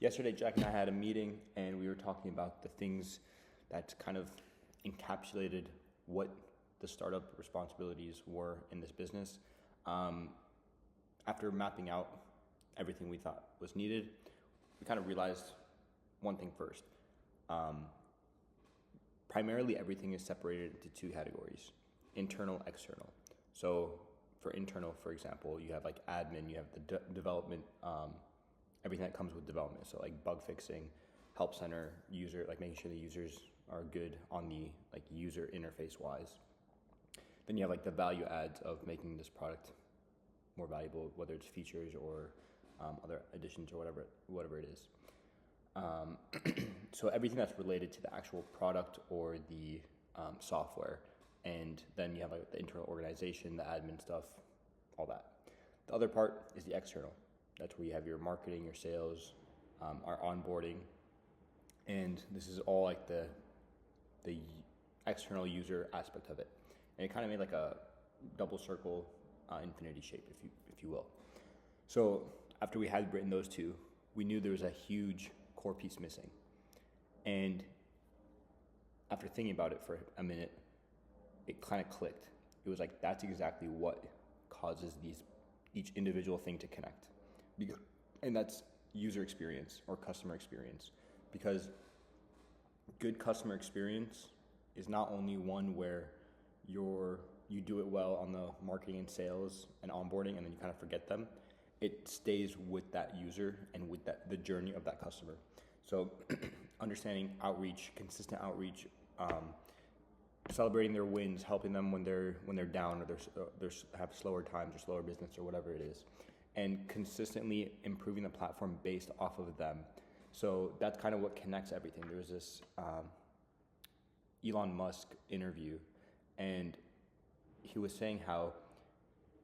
Yesterday, Jack and I had a meeting, and we were talking about the things that kind of encapsulated what the startup responsibilities were in this business. After mapping out everything we thought was needed, we kind of realized one thing first. Primarily, everything is separated into two categories: internal, external. So for internal, for example, you have like admin, you have the development, everything that comes with development. So like bug fixing, help center, user, like making sure the users are good on the like user interface wise. Then you have like the value adds of making this product more valuable, whether it's features or other additions or whatever it is. So everything that's related to the actual product or the software. And then you have like the internal organization, the admin stuff, all that. The other part is the external. That's where you have your marketing, your sales, our onboarding. And this is all like the external user aspect of it. And it kind of made like a double circle infinity shape, if you will. So after we had written those two, we knew there was a huge core piece missing. And after thinking about it for a minute, it kind of clicked. It was like, that's exactly what causes each individual thing to connect. And that's user experience or customer experience. Because good customer experience is not only one where you do it well on the marketing and sales and onboarding, and then you kind of forget them. It stays with that user and with the journey of that customer. So understanding outreach, consistent outreach, celebrating their wins, helping them when they're down or they have slower times or slower business or whatever it is, and consistently improving the platform based off of them. So that's kind of what connects everything. There was this Elon Musk interview, and he was saying how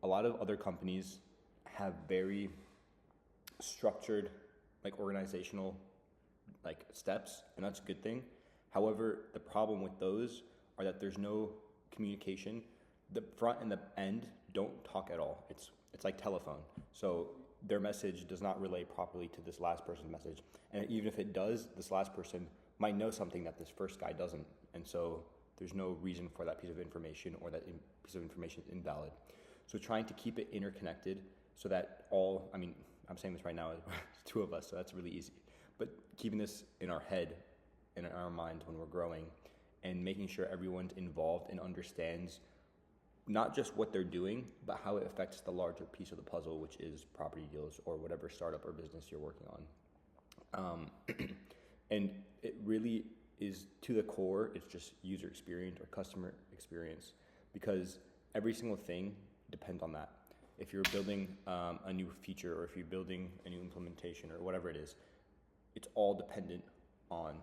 a lot of other companies have very structured like organizational like steps, and that's a good thing. However, the problem with those are that there's no communication. The front and the end don't talk at all. It's like telephone. So their message does not relay properly to this last person's message. And even if it does, this last person might know something that this first guy doesn't. And so there's no reason for that piece of information, or that piece of information is invalid. So trying to keep it interconnected so that I'm saying this right now, two of us, so that's really easy. But keeping this in our head and in our minds when we're growing, and making sure everyone's involved and understands not just what they're doing, but how it affects the larger piece of the puzzle, which is property deals or whatever startup or business you're working on. And it really is, to the core, it's just user experience or customer experience, because every single thing depends on that. If you're building a new feature, or if you're building a new implementation or whatever it is, it's all dependent on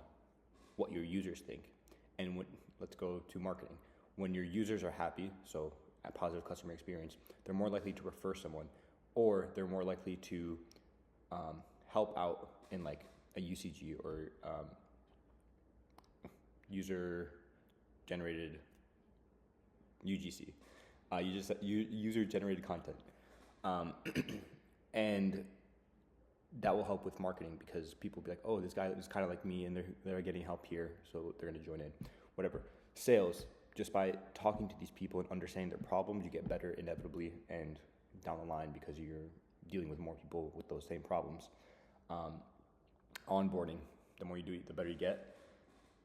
what your users think. And let's go to marketing. When your users are happy, so a positive customer experience, they're more likely to refer someone, or they're more likely to help out in like a UCG or user-generated UGC, user-generated content, and that will help with marketing, because people will be like, oh, this guy is kind of like me, and they're getting help here, so they're going to join in. Whatever. Sales, just by talking to these people and understanding their problems, you get better inevitably and down the line, because you're dealing with more people with those same problems. Onboarding, the more you do it, the better you get.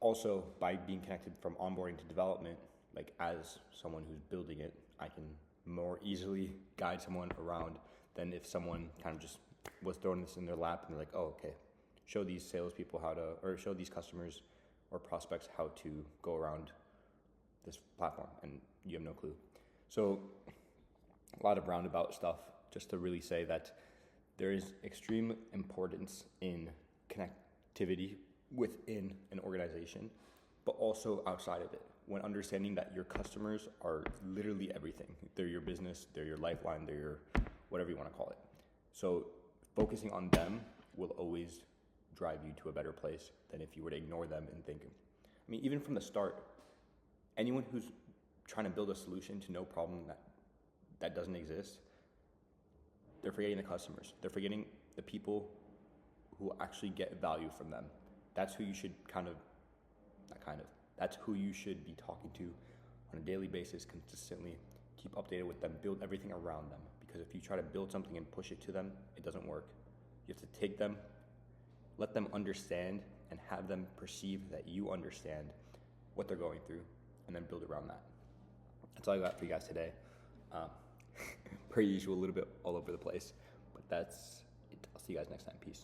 Also, by being connected from onboarding to development, like as someone who's building it, I can more easily guide someone around than if someone kind of just was throwing this in their lap and they're like, oh, okay, show these salespeople or show these customers or prospects how to go around this platform, and you have no clue. So a lot of roundabout stuff, just to really say that there is extreme importance in connectivity within an organization, but also outside of it, when understanding that your customers are literally everything. They're your business, they're your lifeline, they're your whatever you want to call it. So focusing on them will always drive you to a better place than if you were to ignore them and think. I mean, even from the start, anyone who's trying to build a solution to no problem that doesn't exist, they're forgetting the customers. They're forgetting the people who actually get value from them. That's who you should that's who you should be talking to on a daily basis, consistently. Keep updated with them, build everything around them. Because if you try to build something and push it to them, it doesn't work. You have to take them, let them understand, and have them perceive that you understand what they're going through, and then build around that. That's all I got for you guys today. Per usual, a little bit all over the place, but that's it. I'll see you guys next time. Peace.